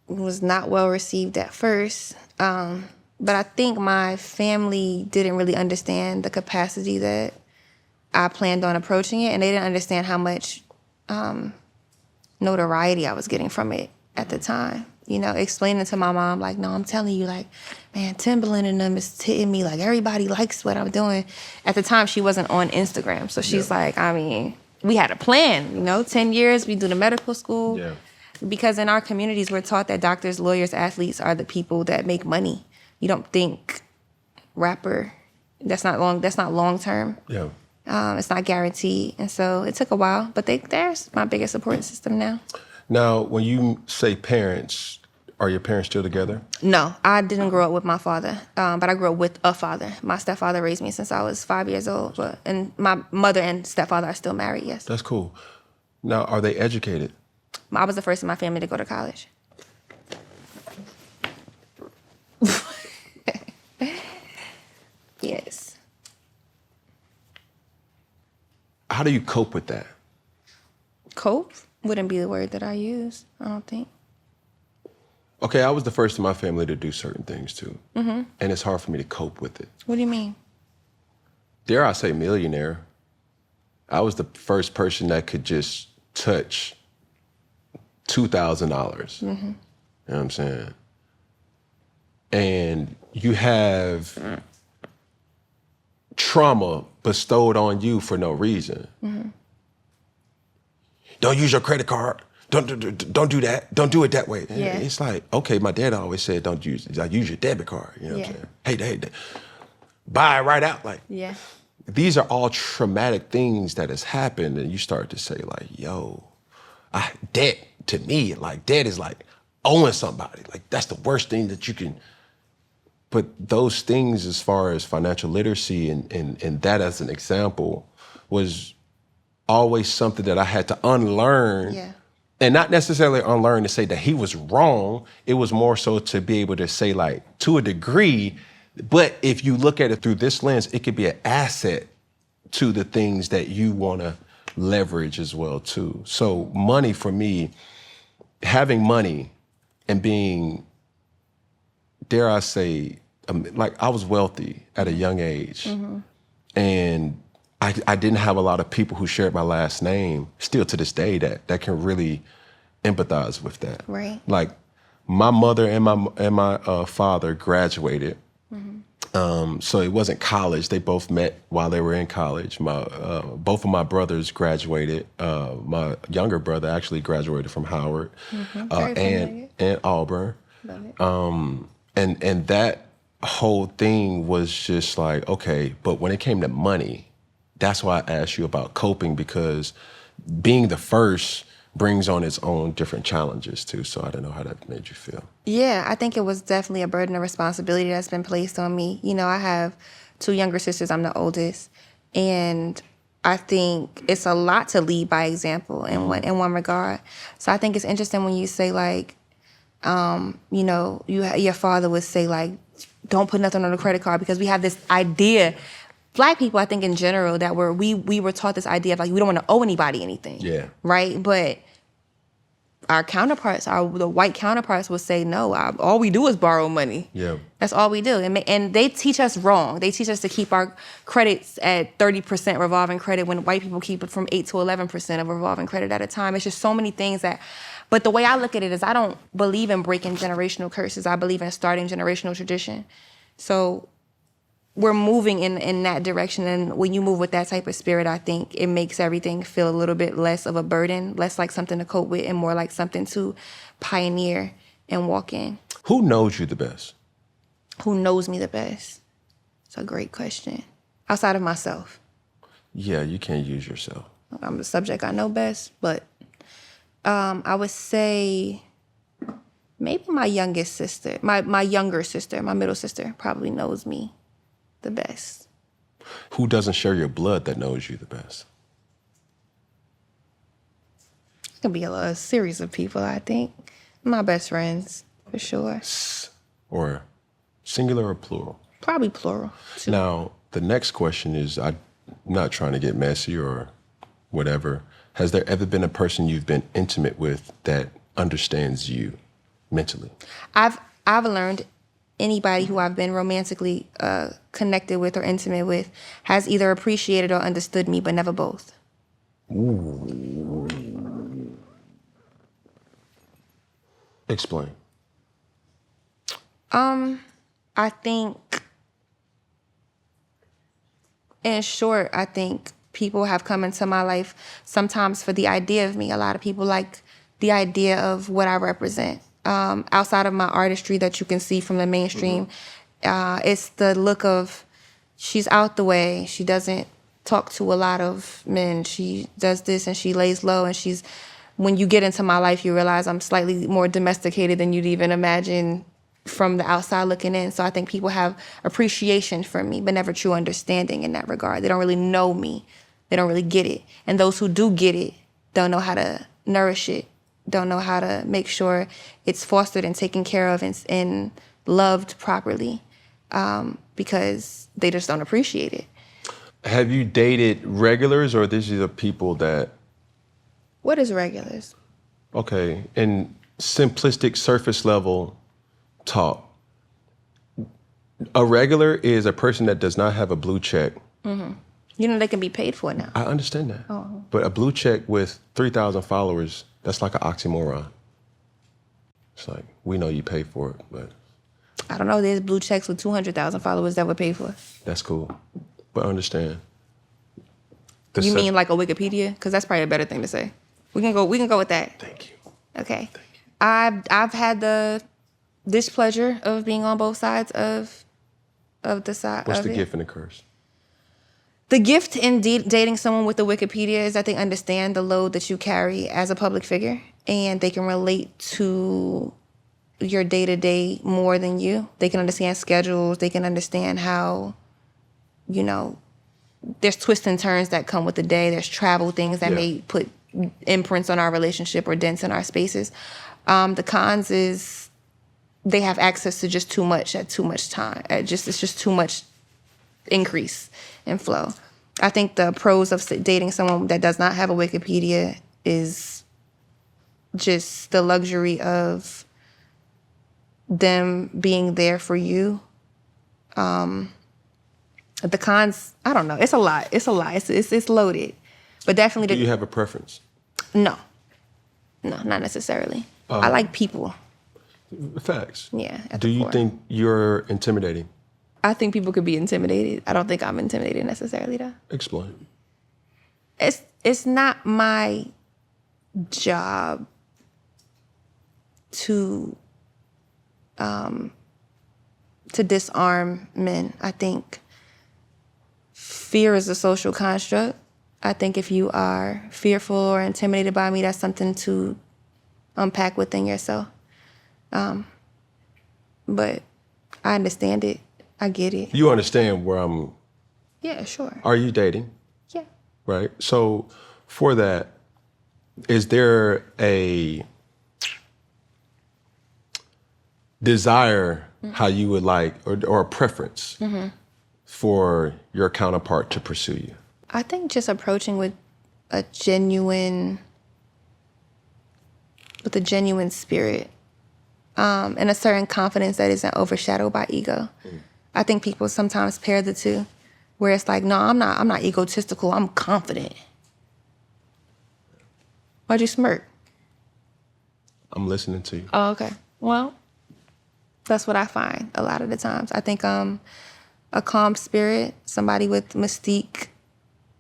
It was not well received at first. But I think my family didn't really understand the capacity that I planned on approaching it. And they didn't understand how much notoriety I was getting from it at the time. You know, explaining to my mom, like, no, I'm telling you, like, man, Timberland and them is hitting me. Like, everybody likes what I'm doing. At the time, she wasn't on Instagram. So she's like, I mean, we had a plan, 10 years, we do the medical school. Yeah. Because in our communities, we're taught that doctors, lawyers, athletes are the people that make money. You don't think rapper, that's not long term. Yeah. It's not guaranteed. And so it took a while, but there's my biggest support system now. Now, when you say parents, Are your parents still together? No, I didn't grow up with my father, but I grew up with a father. My stepfather raised me since I was 5 years old, and my mother and stepfather are still married, yes. That's cool. Now, are they educated? I was the first in my family to go to college. Yes. How do you cope with that? Cope wouldn't be the word that I use, I don't think. Okay, I was the first in my family to do certain things too. Mm-hmm. And it's hard for me to cope with it. What do you mean? Dare I say millionaire? I was the first person that could just touch $2,000. Mm-hmm. You know what I'm saying? And you have trauma bestowed on you for no reason. Mm-hmm. Don't use your credit card. Don't do that. Don't do it that way. Yeah. It's like, okay, my dad always said, don't use it. I use your debit card. You know what I'm saying? Hey, buy it right out. Like, Yeah. these are all traumatic things that has happened. And you start to say like, yo, debt to me, like debt is like owing somebody. Like that's the worst thing that you can. But those things as far as financial literacy and that as an example was always something that I had to unlearn. Yeah. And not necessarily unlearn to say that he was wrong. It was more so to be able to say like, to a degree, but if you look at it through this lens, it could be an asset to the things that you want to leverage as well too. So money for me, having money and being, dare I say, like I was wealthy at a young age. Mm-hmm. And I didn't have a lot of people who shared my last name, still to this day, that can really empathize with that. Right. Like my mother and my father graduated. Mm-hmm. So it wasn't college. They both met while they were in college. Both of my brothers graduated. My younger brother actually graduated from Howard, and Auburn. Love it. And that whole thing was just like, okay, but when it came to money, that's why I asked you about coping, because being the first brings on its own different challenges too. So I don't know how that made you feel. Yeah, I think it was definitely a burden of responsibility that's been placed on me. You know, I have 2 younger sisters. I'm the oldest. And I think it's a lot to lead by example in one regard. So I think it's interesting when you say like, you know, your father would say like, don't put nothing on the credit card, because we have this idea, Black people, I think in general, that we were taught this idea of like, we don't want to owe anybody anything. Yeah. Right? But our counterparts, the white counterparts would say, no, all we do is borrow money. Yeah. That's all we do. And they teach us wrong. They teach us to keep our credits at 30% revolving credit when white people keep it from 8 to 11% of revolving credit at a time. It's just so many things that, but the way I look at it is I don't believe in breaking generational curses. I believe in starting generational tradition. So we're moving in that direction. And when you move with that type of spirit, I think it makes everything feel a little bit less of a burden, less like something to cope with, and more like something to pioneer and walk in. Who knows you the best? Who knows me the best? It's a great question. Outside of myself. Yeah, you can't use yourself. I'm the subject I know best, but I would say maybe my youngest sister, my younger sister, my middle sister probably knows me the best. Who doesn't share your blood that knows you the best? It could be a series of people, I think. My best friends, for sure. Or singular or plural? Probably plural, too. Now, the next question is, I'm not trying to get messy or whatever. Has there ever been a person you've been intimate with that understands you mentally? I've learned anybody who I've been romantically connected with or intimate with has either appreciated or understood me, but never both. Ooh. Explain. I think, in short, I think people have come into my life sometimes for the idea of me. A lot of people like the idea of what I represent. Outside of my artistry that you can see from the mainstream, it's the look of, she's out the way. She doesn't talk to a lot of men. She does this and she lays low and she's when you get into my life, you realize I'm slightly more domesticated than you'd even imagine from the outside looking in. So I think people have appreciation for me, but never true understanding in that regard. They don't really know me. They don't really get it. And those who do get it don't know how to nourish it, don't know how to make sure it's fostered and taken care of and loved properly, because they just don't appreciate it. Have you dated regulars, or these are the people that... What is regulars? Okay, in simplistic surface level talk, a regular is a person that does not have a blue check. Mm-hmm. You know they can be paid for now. I understand that. Oh. But a blue check with 3,000 followers, that's like an oxymoron. It's like, we know you pay for it, but... I don't know, there's blue checks with 200,000 followers that would pay for it. That's cool. But understand. You mean like a Wikipedia? Because that's probably a better thing to say. We can go with that. Thank you. Okay. Thank you. I've had the displeasure of being on both sides of the side. What's the gift and the curse? The gift in dating someone with the Wikipedia is that they understand the load that you carry as a public figure, and they can relate to your day-to-day more than you. They can understand schedules. They can understand how, there's twists and turns that come with the day. There's travel things that may put imprints on our relationship or dents in our spaces. The cons is they have access to just too much at too much time. It's just too much increase in flow. I think the pros of dating someone that does not have a Wikipedia is just the luxury of them being there for you. The cons, I don't know. It's a lot. It's loaded. But definitely... Do you have a preference? No, not necessarily. I like people. Facts. Yeah. Do you think you're intimidating? I think people could be intimidated. I don't think I'm intimidated necessarily, though. Explain. It's not my job to disarm men. I think fear is a social construct. I think if you are fearful or intimidated by me, that's something to unpack within yourself. But I understand it. I get it. You understand where I'm... Yeah, sure. Are you dating? Yeah. Right? So for that, is there a desire how you would like, or a preference for your counterpart to pursue you? I think just approaching with a genuine spirit, and a certain confidence that isn't overshadowed by ego. I think people sometimes pair the two, where it's like, no, I'm not egotistical, I'm confident. Why'd you smirk? I'm listening to you. Oh, okay. Well, that's what I find a lot of the times. I think a calm spirit, somebody with mystique,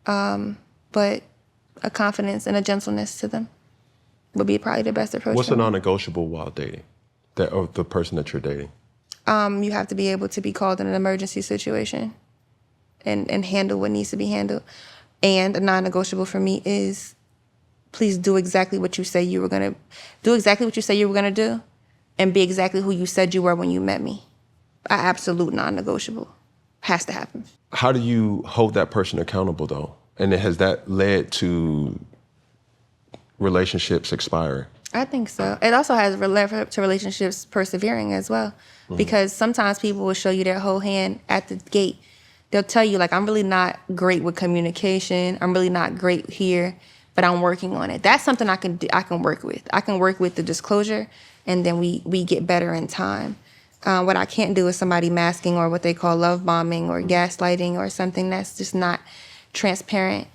but a confidence and a gentleness to them would be probably the best approach. What's a non-negotiable while dating? Of the person that you're dating? You have to be able to be called in an emergency situation and handle what needs to be handled. And a non-negotiable for me is, please do exactly what you say you were gonna do, and be exactly who you said you were when you met me. An absolute non-negotiable. Has to happen. How do you hold that person accountable, though? And has that led to relationships expiring? I think so. It also has led to relationships persevering as well. Because sometimes people will show you their whole hand at the gate. They'll tell you, like, I'm really not great with communication. I'm really not great here, but I'm working on it. That's something I can work with. I can work with the disclosure, and then we get better in time. What I can't do is somebody masking or what they call love bombing or gaslighting or something that's just not transparent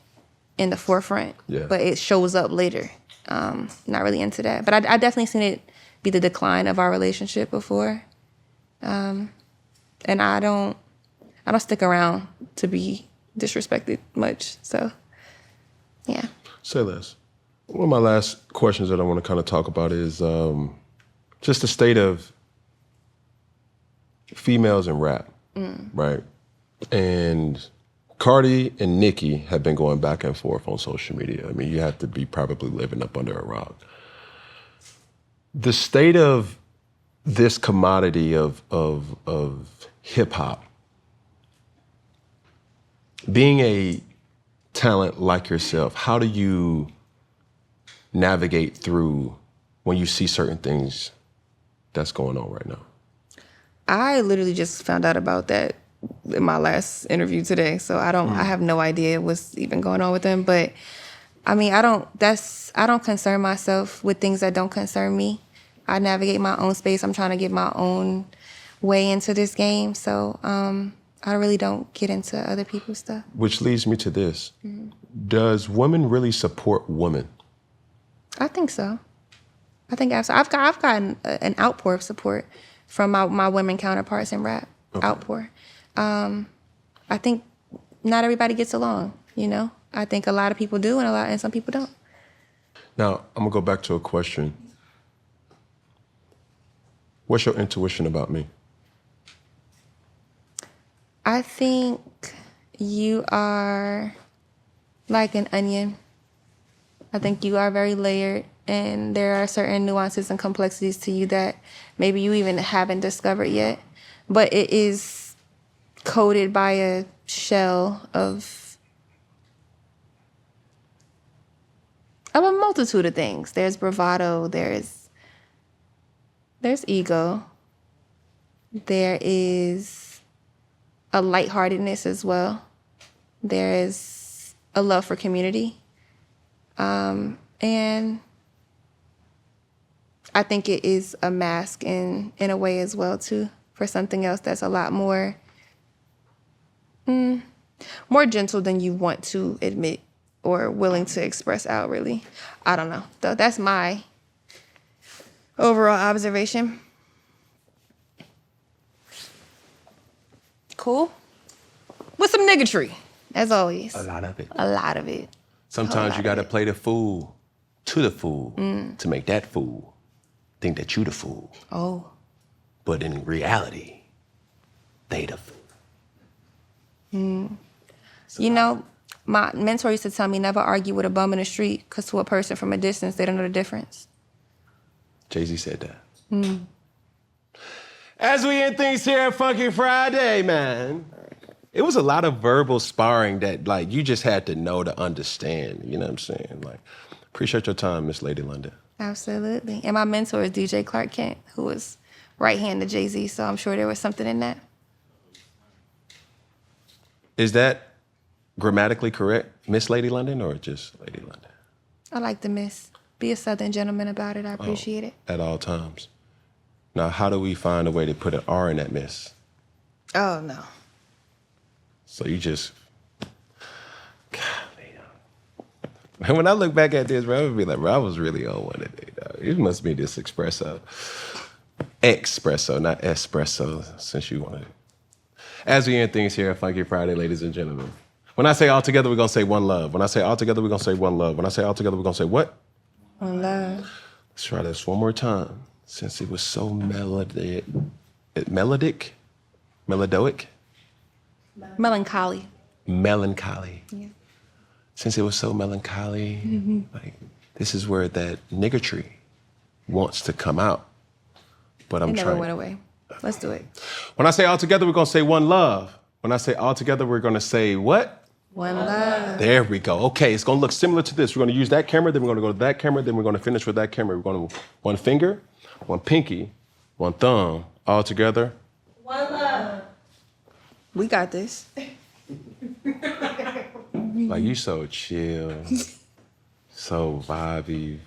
in the forefront, but it shows up later. Not really into that. But I definitely seen it be the decline of our relationship before. And I don't stick around to be disrespected much. So, yeah. Say less. One of my last questions that I want to kind of talk about is just the state of females in rap, right? And Cardi and Nicki have been going back and forth on social media. I mean, you have to be probably living up under a rock. The state of this commodity of hip hop, being a talent like yourself, how do you navigate through when you see certain things that's going on right now? I literally just found out about that in my last interview today, so I have no idea what's even going on with them. But I mean, I don't concern myself with things that don't concern me. I navigate my own space. I'm trying to get my own way into this game, so I really don't get into other people's stuff. Which leads me to this. Does women really support women? I think so. I think absolutely. I've gotten an outpour of support from my women counterparts in rap. Okay. Outpour. I think not everybody gets along, you know? I think a lot of people do and some people don't. Now, I'm gonna go back to a question. What's your intuition about me? I think you are like an onion. I think you are very layered, and there are certain nuances and complexities to you that maybe you even haven't discovered yet. But it is coated by a shell of a multitude of things. There's bravado, there's ego, there is a lightheartedness as well. There is a love for community. And I think it is a mask in a way as well, too, for something else that's a lot more gentle than you want to admit or willing to express out, really. I don't know. Though that's my overall observation. Cool. With some niggatry, as always. A lot of it. A lot of it. Sometimes you gotta play the fool to the fool to make that fool think that you the fool. Oh. But in reality, they the fool. You know, my mentor used to tell me never argue with a bum in the street, because to a person from a distance, they don't know the difference. Jay-Z said that. As we end things here at Funky Friday, man, it was a lot of verbal sparring that, like, you just had to know to understand. You know what I'm saying? Like, appreciate your time, Miss Lady London. Absolutely. And my mentor is DJ Clark Kent, who was right hand to Jay-Z, so I'm sure there was something in that. Is that grammatically correct, Miss Lady London, or just Lady London? I like the miss. Be a Southern gentleman about it. I appreciate it. At all times. Now, how do we find a way to put an R in that miss? Oh, no. So you just, golly. When I look back at this, bro, I would be like, bro, I was really on one today, dog. It must be this espresso. Espresso, not espresso, since you wanted it. As we end things here at Funky Friday, ladies and gentlemen. When I say all together, we're gonna say one love. When I say all together, we're gonna say one love. When I say all together, we're gonna say what? One love. Let's try this one more time. Since it was so melodic. Melancholy. Melancholy. Yeah. Since it was so melancholy, like, this is where that niggatry wants to come out. But I'm trying. It never went away. Let's do it. When I say all together, we're gonna say one love. When I say all together, we're gonna say what? One love. There we go. Okay, it's gonna look similar to this. We're gonna use that camera, then we're gonna go to that camera, then we're gonna finish with that camera. We're gonna one finger, one pinky, one thumb, all together. One love. We got this. Like, you so chill, so vibey,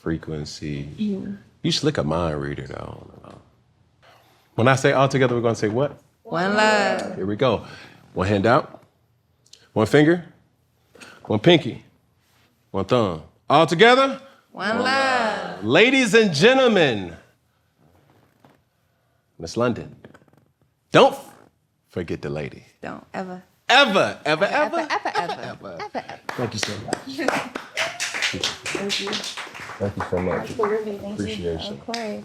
frequency. You slick a mind reader, though. When I say all together, we're gonna say what? One love. Here we go. One hand out, one finger, one pinky, one thumb. All together? One love. Ladies and gentlemen, Miss London, don't forget the lady. Don't ever. Ever. Thank you so much. Thank you. Thank you so much. Appreciation. Of course.